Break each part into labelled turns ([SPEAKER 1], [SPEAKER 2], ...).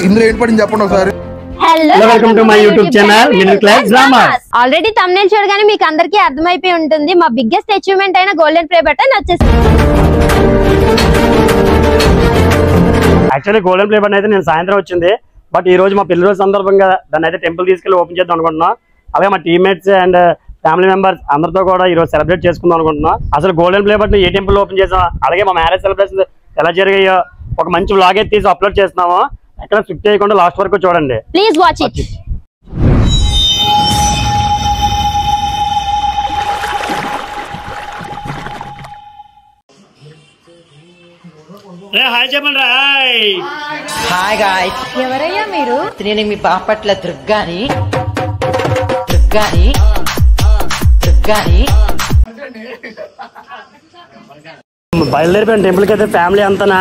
[SPEAKER 1] ఇందులో ఏంటి పడింది చెప్పండి ఒకసారి.
[SPEAKER 2] Hello welcome to my YouTube channel middle class dramas. Already thumbnail చూడగానే మీకు అందరికీ అర్థమైపోయి ఉంటుంది మా బిగ్గెస్ట్ అచీవ్మెంట్ అయిన గోల్డెన్ ప్లే బటన్ వచ్చేసింది.
[SPEAKER 3] యాక్చువల్లీ గోల్డెన్ ప్లే బటన్ అయితే నేను సాయంత్రం వచ్చింది, బట్ ఈ రోజు మా పిల్లల రోజు సందర్భంగా దాన్ని అయితే టెంపుల్ తీసుకెళ్ళి ఓపెన్ చేద్దాం అనుకుంటున్నాం. అలాగే మా టీమ్మేట్స్ అండ్ ఫ్యామిలీ మెంబర్స్ అందరితో కూడా ఈ రోజు సెలబ్రేట్ చేసుకుందాం అనుకుంటున్నాం. అసలు గోల్డెన్ ప్లే బటన్ ఏ టెంపుల్ ఓపెన్ చేసాం, అలాగే మా మ్యారేజ్ సెలబ్రేషన్ ఎలా జరిగాయో ఒక మంచి వ్లాగ్ అయితే తీసి అప్లోడ్ చేస్తున్నాము. ఎక్కడ స్కిప్ చేయకుండా లాస్ట్ వరకు చూడండి.
[SPEAKER 2] Please watch it.
[SPEAKER 3] హాయ్ చెప్పండి.
[SPEAKER 4] Hi guys.
[SPEAKER 2] ఎవరయ్యా మీరు?
[SPEAKER 4] నేను మీ బాపట్ల దుర్గాని.
[SPEAKER 3] బయలుదేరిపోయిన టెంపుల్ కి అయితే ఫ్యామిలీ అంతనా.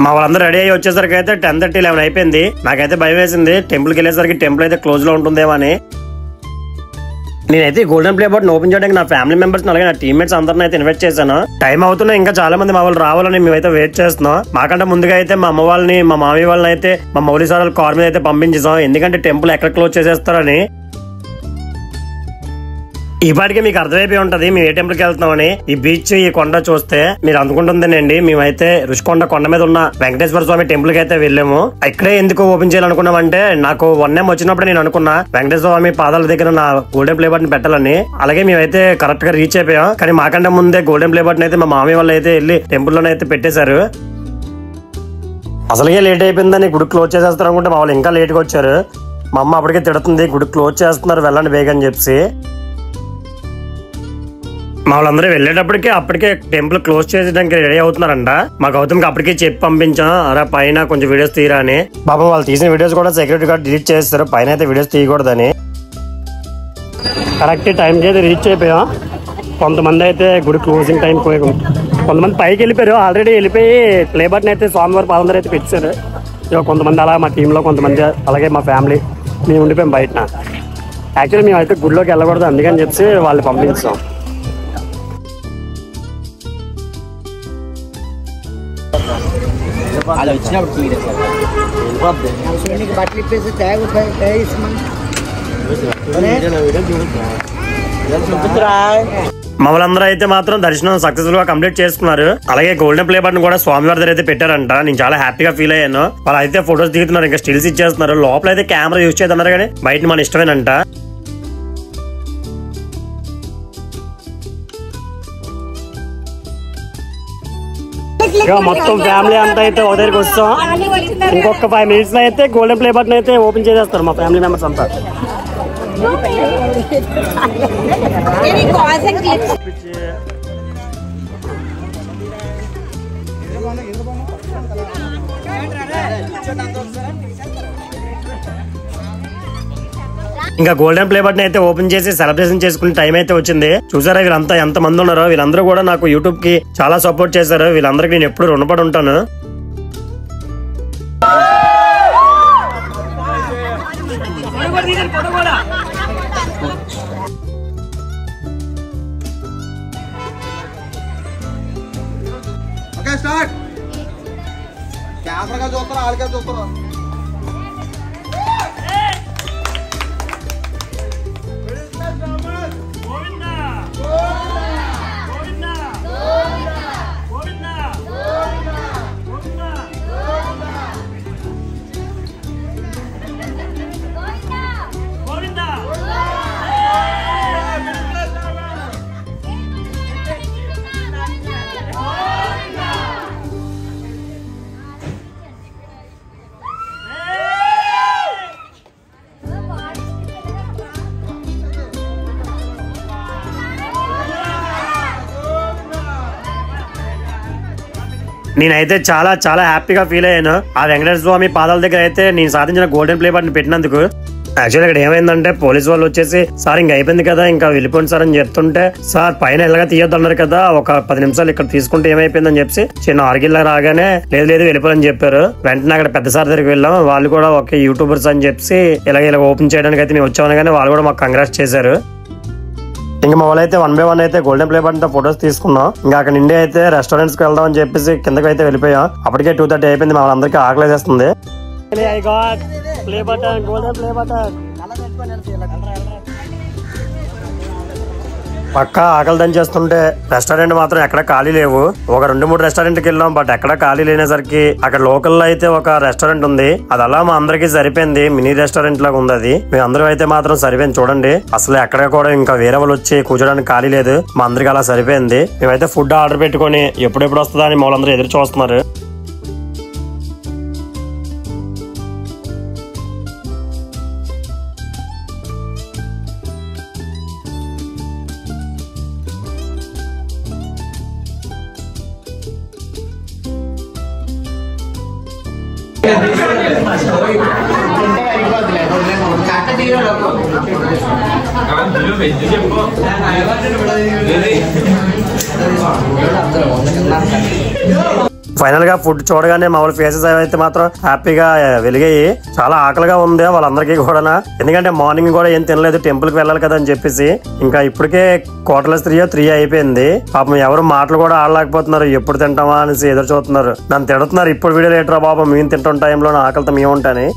[SPEAKER 3] మా వాళ్ళందరూ రెడీ అయ్యి వచ్చేసరికి అయితే 10:30, 11 అయిపోయింది. నాకైతే భయం వేసింది టెంపుల్కి వెళ్ళేసరికి టెంపుల్ అయితే క్లోజ్ లో ఉంటుందేమో అని. నేనైతే గోల్డెన్ ప్లే బటన్ ఓపెన్ చేయడానికి నా ఫ్యామిలీ మెంబర్స్ అలాగే నా టీమ్మేట్స్ అందరిని అయితే ఇన్వైట్ చేశాను. టైం అవుతున్నా ఇంకా చాలా మంది మా వాళ్ళు రావాలని మేమైతే వెయిట్ చేస్తున్నాం. మాకంటే ముందుగా అయితే మా అమ్మ వాళ్ళని మా మామయ్య వాళ్ళని అయితే మా మౌలి సార్ కార్ మీద అయితే పంపించేసాం, ఎందుకంటే టెంపుల్ ఎక్కడ క్లోజ్ చేసేస్తారని. ఈ పాటికి మీకు అర్థమైపోయి ఉంటది మేము ఏ టెంపుల్ కి వెళ్తున్నామని. ఈ బీచ్ ఈ కొండ చూస్తే మీరు అనుకుంటుందేనండి, మేమైతే రుషికొండ కొండ మీద ఉన్న వెంకటేశ్వర స్వామి టెంపుల్ కి అయితే వెళ్ళాము. ఇక్కడే ఎందుకు ఓపెన్ చేయాలనుకున్నామంటే నాకు 1M వచ్చినప్పుడు నేను అనుకున్నా వెంకటేశ్వర స్వామి పాదాల దగ్గర నా గోల్డెన్ ప్లే బటన్ పెట్టాలని. అలాగే మేమైతే కరెక్ట్ గా రీచ్ అయిపోయాం. కానీ మాకంటే ముందే గోల్డెన్ ప్లే బటన్ అయితే మా మామయ్య వాళ్ళు అయితే వెళ్ళి టెంపుల్ లోనే అయితే పెట్టేశారు. అసలుగే లేట్ అయిపోయిందని గుడి క్లోజ్ చేసేస్తారు అనుకుంటే మా వాళ్ళు ఇంకా లేట్ గా వచ్చారు. మా అమ్మ అప్పటికే తిడుతుంది, గుడి క్లోజ్ చేస్తున్నారు వెళ్ళండి బేగని చెప్పి. మా వాళ్ళందరూ వెళ్ళేటప్పటికే అప్పటికే టెంపుల్ క్లోజ్ చేసేయడానికి రెడీ అవుతున్నారంట. మా గౌతమ్కి అప్పటికే చెప్పి పంపించాం, అరే పైన కొంచెం వీడియోస్ తీయరా అని. బాబా వాళ్ళు తీసిన వీడియోస్ కూడా సెక్యూరిటీ గార్డ్ డిలీట్ చేస్తారు, పైన అయితే వీడియోస్ తీయకూడదని. కరెక్ట్ టైం అయితే రీచ్ అయిపోయాం. కొంతమంది అయితే గుడి క్లోజింగ్ టైం కొంతమంది పైకి వెళ్ళిపోయారు, ఆల్రెడీ వెళ్ళిపోయి ప్లే బటన్ అయితే స్వామివారి పాదం అయితే పెట్టారు. కొంతమంది అలా మా టీంలో కొంతమంది అలాగే మా ఫ్యామిలీ మేము ఉండిపోయాం బయట. యాక్చువల్లీ మేమైతే గుడిలోకి వెళ్ళకూడదు అందుకని చెప్పి వాళ్ళు పంపించాం. మమ్మల్ందరూ అయితే మాత్రం దర్శనం సక్సెస్ఫుల్ గా కంప్లీట్ చేసుకున్నారు. అలాగే గోల్డెన్ ప్లే బటన్ కూడా స్వామివారి దగ్గర అయితే పెట్టారంట. నేను చాలా హ్యాపీగా ఫీల్ అయ్యాను. వాళ్ళు అయితే ఫొటోస్ దిగుతున్నారు, ఇంకా స్టిల్స్ ఇచ్చేస్తున్నారు. లోపల అయితే కెమెరా యూజ్ చేస్తున్నారు కానీ బయట మన ఇష్టమేనంట. మొత్తం ఫ్యామిలీ అంతా అయితే ఒక దగ్గరికి వస్తాం. ఇంకొక 5 minutes లో అయితే గోల్డెన్ ప్లే బటన్ అయితే ఓపెన్ చేసేస్తారు మా ఫ్యామిలీ మెంబర్స్ అంతా. ఇంకా గోల్డెన్ ప్లే బటన్ అయితే ఓపెన్ చేసి సెలబ్రేషన్ చేసుకునే టైం అయితే వచ్చింది. చూసారా వీళ్ళంతా ఎంత మంది ఉన్నారో. వీళ్ళందరూ కూడా నాకు యూట్యూబ్ కి చాలా సపోర్ట్ చేశారు. వీళ్ళందరికీ నేను ఎప్పుడు రుణపడి ఉంటాను. నేనైతే చాలా చాలా హ్యాపీగా ఫీల్ అయ్యాను. ఆ వెంకటేశ్వర స్వామి పాదాల దగ్గర అయితే నేను సాధించిన గోల్డెన్ ప్లే బటన్ పెట్టినందుకు. యాక్చువల్లీ ఇక్కడ ఏమైందంటే పోలీసు వాళ్ళు వచ్చేసి సార్ ఇంకా అయిపోయింది కదా ఇంకా వెళ్ళిపోండి సార్ అని చెప్తుంటే, సార్ పైన ఎలాగా తీయొద్దు అన్నారు కదా ఒక 10 నిమిషాలు ఇక్కడ తీసుకుంటే ఏమైపోయిందని చెప్పి చిన్న ఆర్గిల్లా రాగానే లేదు వెళ్ళిపోరని చెప్పారు. వెంటనే అక్కడ పెద్ద సార్ దగ్గరికి వెళ్ళాం. వాళ్ళు కూడా ఒక యూట్యూబర్స్ అని చెప్పి ఇలా ఓపెన్ చేయడానికి అయితే మేము వచ్చామని కానీ వాళ్ళు కూడా మాకు కంగ్రాట్స్ చేశారు. ఇంకా మా వాళ్ళైతే 1 by 1 అయితే గోల్డెన్ ప్లే బటన్ తో ఫొటోస్ తీసుకున్నాం. ఇంకా అక్కడ నుండి అయితే రెస్టారెంట్స్ కి వెళ్దాం అని చెప్పేసి కిందకి అయితే వెళ్ళిపోయాం. అప్పటికే 2:30 అయిపోయింది. మా వాళ్ళందరికీ ఆకలేసేస్తుంది. పక్కా ఆకలి దంచేస్తుంటే రెస్టారెంట్ మాత్రం ఎక్కడ ఖాళీ లేవు. ఒక 2-3 రెస్టారెంట్కి వెళ్ళాం, బట్ ఎక్కడ ఖాళీ లేనేసరికి అక్కడ లోకల్ లో అయితే ఒక రెస్టారెంట్ ఉంది. అది అలా మా అందరికి సరిపోయింది. మినీ రెస్టారెంట్ లాగా ఉంది అది. మీ అందరూ అయితే మాత్రం సరిపోయింది. చూడండి అసలు ఎక్కడ కూడా ఇంకా వేరే వాళ్ళు వచ్చి కూర్చోడానికి ఖాళీ లేదు. మా అందరికి అలా సరిపోయింది. మేమైతే ఫుడ్ ఆర్డర్ పెట్టుకుని ఎప్పుడెప్పుడు వస్తుందా అని మా వాళ్ళందరూ ఎదురు చూస్తున్నారు. ఫైనల్ గా ఫుడ్ చూడగానే మా వాళ్ళ ఫేసెస్ అయితే మాత్రం హ్యాపీగా వెలిగాయి. చాలా ఆకలిగా ఉంది వాళ్ళందరికీ కూడా. ఎందుకంటే మార్నింగ్ కూడా ఏం తినలేదు, టెంపుల్ కి వెళ్ళాలి కదా అని చెప్పేసి. ఇంకా ఇప్పటికే 3:15 అయిపోయింది. పాపం ఎవరు మాటలు కూడా ఆడలేకపోతున్నారు. ఎప్పుడు తింటామా అనేసి ఎదురు చూస్తున్నారు. నన్ను తిడుతున్నారు, ఇప్పుడు వీడియో లేటరా బాబా, మేము తింటున్న టైంలో ఆకలితో మేము ఉంటాని.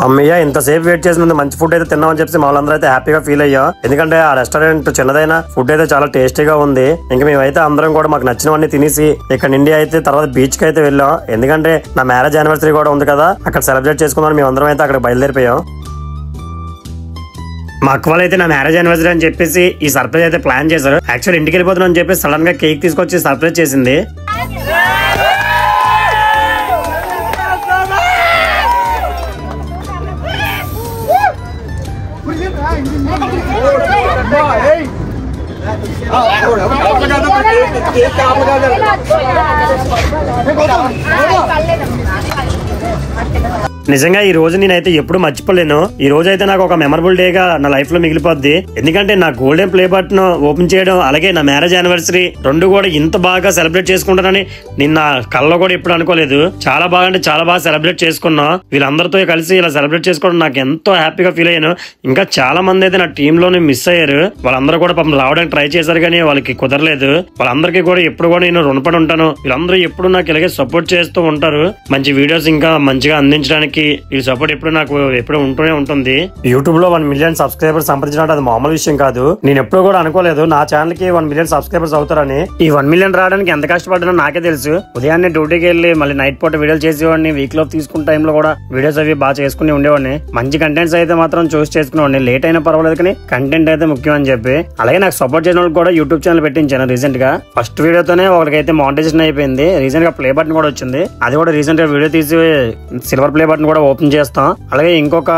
[SPEAKER 3] అమ్మయ్య ఇంతసేపు వెయిట్ చేసినందుకు మంచి ఫుడ్ అయితే తిన్నామని చెప్పి మా వాళ్ళందరూ అయితే హ్యాపీగా ఫీల్ అయ్యాం. ఎందుకంటే ఆ రెస్టారెంట్ చిన్నదైనా ఫుడ్ అయితే చాలా టేస్టీగా ఉంది. ఇంకా మేమైతే అందరం కూడా మాకు నచ్చినవన్నీ తినేసి ఇక్కడ నుండి అయితే తర్వాత బీచ్ కి అయితే వెళ్ళాం. ఎందుకంటే నా మ్యారేజ్ యానివర్సరీ కూడా ఉంది కదా, అక్కడ సెలబ్రేట్ చేసుకుందాం మేము అందరం అయితే అక్కడ బయలుదేరిపోయాం. మా అక్క వాళ్ళు అయితే నా మ్యారేజ్ యానివర్సరీ అని చెప్పేసి ఈ సర్ప్రైజ్ అయితే ప్లాన్ చేశారు. యాక్చువల్ ఇంటికి వెళ్ళిపోతున్నాం అని చెప్పి సడన్ గా కేక్ తీసుకొచ్చి సర్ప్రైజ్ చేసింది. నిజంగా ఈ రోజు నేనైతే ఎప్పుడు మర్చిపోలేను. ఈ రోజు అయితే నాకు ఒక మెమరబుల్ డే గా నా లైఫ్ లో మిగిలిపోద్ది. ఎందుకంటే నా గోల్డెన్ ప్లే బటన్ ఓపెన్ చేయడం అలాగే నా మ్యారేజ్ యానివర్సరీ రెండు కూడా ఇంత బాగా సెలబ్రేట్ చేసుకుంటానని నిన్న కల్లో కూడా ఎప్పుడు అనుకోలేదు. చాలా బాగా అంటే చాలా బాగా సెలబ్రేట్ చేసుకున్నాం. వీళ్ళందరితో కలిసి ఇలా సెలబ్రేట్ చేసుకోవడం నాకు ఎంతో హ్యాపీగా ఫీల్ అయ్యాను. ఇంకా చాలా మంది అయితే నా టీమ్ లోనే మిస్ అయ్యారు. వాళ్ళందరూ కూడా పాపం రావడానికి ట్రై చేశారు కానీ వాళ్ళకి కుదరలేదు. వాళ్ళందరికీ కూడా ఎప్పుడు కూడా నేను రుణపడి ఉంటాను. వీళ్ళందరూ ఎప్పుడు నాకు ఇలాగే సపోర్ట్ చేస్తూ ఉంటారు. మంచి వీడియోస్ ఇంకా మంచిగా అందించడానికి ఈ సపోర్ట్ ఎప్పుడు నాకు ఎప్పుడు ఉంటూనే ఉంటుంది. యూట్యూబ్ లో 1 మిలియన్ సబ్స్క్రైబర్స్ సంపాదించడం అది మామూలు విషయం కాదు. నేను ఎప్పుడు కూడా అనుకోలేదు నా ఛానల్ కి 1 మిలియన్ సబ్స్క్రైబర్స్ అవుతారని. ఈ 1 మిలియన్ రావడానికి ఎంత కష్టపడ్డానో నాకే తెలుసు. ఉదయాన్నే డ్యూటీకి వెళ్ళి మళ్ళీ నైట్ పూట వీడియోలు చేసేవాడిని. వీక్ లో తీసుకున్న టైంలో కూడా వీడియోస్ అవి బాగా చేసుకుని ఉండేవాడిని. మంచి కంటెంట్స్ అయితే మాత్రం చూస్ చేసుకునేవాడిని. లేట్ అయినా పర్వాలేదు కానీ కంటెంట్ అయితే ముఖ్యం అని చెప్పి. అలాగే నాకు సపోర్ట్ చేసిన వాళ్ళు కూడా యూట్యూబ్ ఛానల్ పెట్టించాను రీసెంట్ గా. ఫస్ట్ వీడియోతోనే ఒకరికైతే మానిటైజేషన్ అయిపోయింది. రీసెంట్ గా ప్లే బటన్ కూడా వచ్చింది. అది కూడా రీసెంట్ గా వీడియో తీసి సిల్వర్ ప్లే బటన్ కూడా ఓపెన్ చేస్తాం. అలాగే ఇంకొక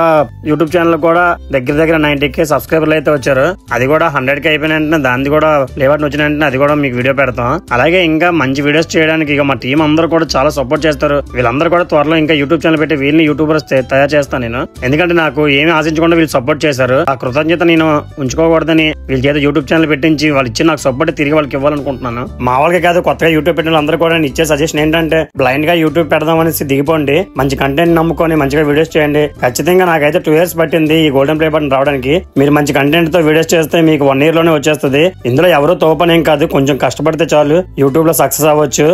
[SPEAKER 3] యూట్యూబ్ ఛానల్ కూడా దగ్గర 90K సబ్స్క్రైబర్లు అయితే వచ్చారు. అది కూడా 100K అయిపోయిన వెంటనే దాన్ని కూడా ప్లే బటన్ వచ్చిన వెంటనే అది కూడా మీకు వీడియో పెడతాం. అలాగే ఇంకా మంచి వీడియోస్ చేయడానికి ఇక మా టీం అందరూ కూడా చాలా సపోర్ట్ చేస్తారు. వీళ్ళందరూ కూడా త్వరలో ఇంకా యూట్యూబ్ ఛానల్ పెట్టి వీళ్ళని యూట్యూబర్స్ తయారు చేస్తాను నేను. ఎందుకంటే నాకు ఏమీ ఆశించకుండా వీళ్ళు సపోర్ట్ చేశారు. ఆ కృతజ్ఞత నేను ఉంచుకోకూడదని వీళ్ళ చేత యూట్యూబ్ ఛానల్ పెట్టించి వాళ్ళు ఇచ్చి నాకు సపోర్ట్ తిరిగి వాళ్ళకి ఇవ్వాలనుకుంటున్నాను. మా వాళ్ళకి కాదు కొత్తగా యూట్యూబ్ పెట్టిన అందరూ కూడా ఇచ్చే సజెషన్ ఏంటంటే బ్లైండ్ గా యూట్యూబ్ పెడదాం అనేసి దిగిపోండి. మంచి కంటెంట్ నమ్ముకొని మంచిగా వీడియోస్ చేయండి. ఖచ్చితంగా నాకైతే 2 years పట్టింది ఈ గోల్డెన్ ప్లే బటన్ రావడానికి. మీరు మంచి కంటెంట్ తో వీడియోస్ చేస్తే మీకు 1 year లోనే వచ్చేస్తుంది. ఇందులో ఎవరో తోపనేం కాదు, కొంచెం కష్టపడితే చాలు యూట్యూబ్ లో సక్సెస్ అవ్వచ్చు.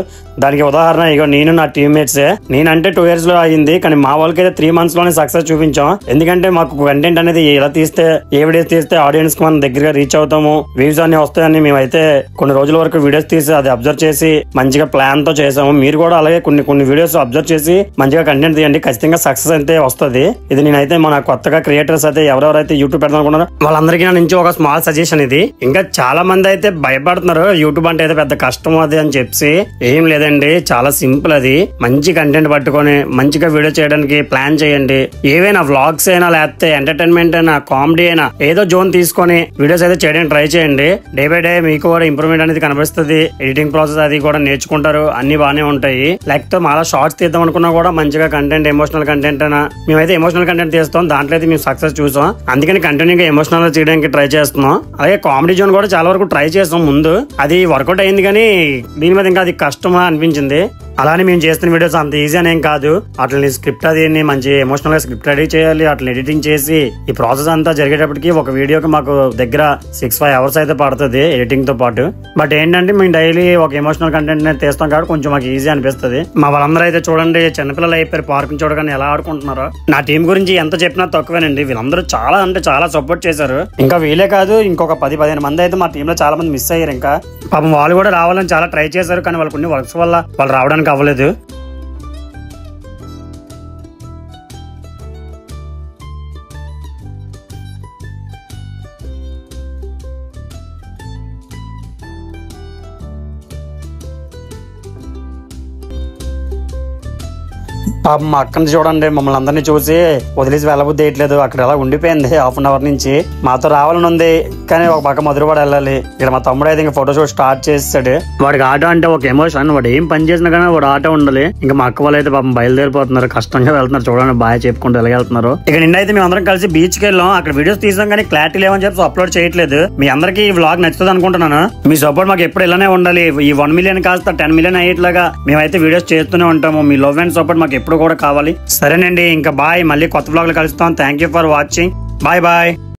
[SPEAKER 3] దానికి ఉదాహరణ ఇగో నేను నా టీమ్మేట్స్. నేనంటే 2 years లో అయింది, కానీ మా వాళ్ళకైతే 3 months లోనే సక్సెస్ చూపించాం. ఎందుకంటే మాకు కంటెంట్ అనేది ఎలా తీస్తే ఏ వీడియోస్ తీస్తే ఆడియన్స్ కి మనం దగ్గరగా రీచ్ అవుతాము, వ్యూస్ అన్ని వస్తాయని మేమైతే కొన్ని రోజుల వరకు వీడియోస్ తీసి అది అబ్జర్వ్ చేసి మంచిగా ప్లాన్ తో చేసాము. మీరు కూడా అలాగే కొన్ని వీడియోస్ అబ్జర్వ్ చేసి మంచిగా కంటెంట్ తీయండి. ఖచ్చితంగా సక్సెస్ అయితే వస్తుంది. ఇది నేనైతే మన కొత్తగా క్రియేటర్స్ అయితే ఎవరెవరైతే యూట్యూబ్ పెడదాం అనుకున్నారో వాళ్ళందరికీ నా నుంచి ఒక స్మాల్ సజెషన్ ఇది. ఇంకా చాలా మంది అయితే భయపడుతున్నారు యూట్యూబ్ అంటే అయితే పెద్ద కష్టం అది అని చెప్పి. ఏం లేదండి, చాలా సింపుల్. అది మంచి కంటెంట్ పట్టుకొని మంచిగా వీడియో చేయడానికి ప్లాన్ చేయండి. ఏవైనా వ్లాగ్స్ అయినా లేకపోతే ఎంటర్టైన్మెంట్ అయినా కామెడీ అయినా ఏదో జోన్ తీసుకొని వీడియోస్ అయితే చేయడానికి ట్రై చేయండి. డే బై డే మీకు కూడా ఇంప్రూవ్మెంట్ అనేది కనిపిస్తుంది. ఎడిటింగ్ ప్రాసెస్ అది కూడా నేర్చుకుంటారు. అన్ని బాగానే ఉంటాయి. లేకపోతే మళ్ళీ షార్ట్స్ తీద్దాం అనుకున్నా కూడా మంచిగా కంటెంట్ ఎమోషనల్ ఎమోషనల్ కంటెంట్ అయినా మేమైతే ఎమోషనల్ కంటెంట్ తీస్తాం. దాంట్లో అయితే మేము సక్సెస్ చూసాం. అందుకని కంటిన్యూగా ఎమోషనల్ చేయడానికి ట్రై చేస్తున్నాం. అలాగే కామెడీ జోన్ కూడా చాలా వరకు ట్రై చేస్తాం ముందు. అది వర్కౌట్ అయింది కానీ దీని మీద ఇంకా అది కష్టమా అనిపించింది. అలానే మేము చేస్తున్న వీడియోస్ అంత ఈజీ అనేం కాదు. అట్లని స్క్రిప్ట్ అది మంచి ఎమోషనల్ గా స్క్రిప్ట్ రెడీ చేయాలి. అట్లా ఎడిటింగ్ చేసి ఈ ప్రాసెస్ అంతా జరిగేటప్పటికి ఒక వీడియోకి మాకు దగ్గర 6-5 అవర్స్ అయితే పడుతుంది ఎడిటింగ్ తో పాటు. బట్ ఏంటంటే మేము డైలీ ఒక ఎమోషనల్ కంటెంట్ తీస్తాం కాబట్టి కొంచెం మాకు ఈజీ అనిపిస్తుంది. మా వాళ్ళందరూ అయితే చూడండి చిన్నపిల్లలు అయిపోయారు, పార్క్ చూడగానే ఎలా ఆడుకుంటున్నారో. నా టీం గురించి ఎంత చెప్పినా తక్కువేనండి. వీళ్ళందరూ చాలా అంటే చాలా సపోర్ట్ చేశారు. ఇంకా వీలే కాదు ఇంకొక 10-15 మంది అయితే మా టీమ్ లో చాలా మంది మిస్ అయ్యారు. ఇంకా పాపం వాళ్ళు కూడా రావాలని చాలా ట్రై చేశారు కానీ వాళ్ళ కొన్ని వర్క్స్ వల్ల వాళ్ళు రావడానికి అవ్వలేదు. పాపం మా అక్కని చూడండి మమ్మల్ని అందరినీ చూసి వదిలేసి వెళ్ళబుద్ధి వేయట్లేదు. అక్కడ ఎలా ఉండిపోయింది హాఫ్ అన్ అవర్ నుంచి. మాతో రావాలని ఉంది కానీ ఒక పక్క మధురవాడ వెళ్ళాలి. ఇక్కడ మా తమ్ముడు అయితే ఇంకా ఫోటోషూట్ స్టార్ట్ చేసాడు. వాడికి ఆటో అంటే ఒక ఎమోషన్. వాడు ఏం పని చేసినా కానీ వాడు ఆటో ఉండాలి. ఇంకా మా అక్క వాళ్ళు అయితే పాపం బయలుదేరిపోతున్నారు, కష్టంగా వెళ్తున్నారు. చూడండి బాగా చెప్పుకుంటూ వెళ్తున్నారు. ఇక నిన్నైతే మేము అందరం కలిసి బీచ్ కి వెళ్ళాం. అక్కడ వీడియోస్ తీసాం కానీ క్లారిటీ లేవని చెప్పి అప్లోడ్ చేయట్లేదు. మీ అందరికీ ఈ వ్లాగ్ నచ్చుతుంది అనుకుంటున్నాను. మీ సపోర్ట్ మాకు ఎప్పుడు ఇలానే ఉండాలి. ఈ 1 మిలియన్ కాస్త 10 మిలియన్ అయ్యేట్లాగా మేమైతే వీడియోస్ చేస్తూనే ఉంటాము. మీ లవ్ అండ్ సపోర్ట్ మాకు ఎప్పుడు కూడా కావాలి. సరేనండి ఇంకా బాయ్. మళ్ళీ కొత్త వ్లాగ్ లో కలుస్తాం. Thank you for watching. Bye bye.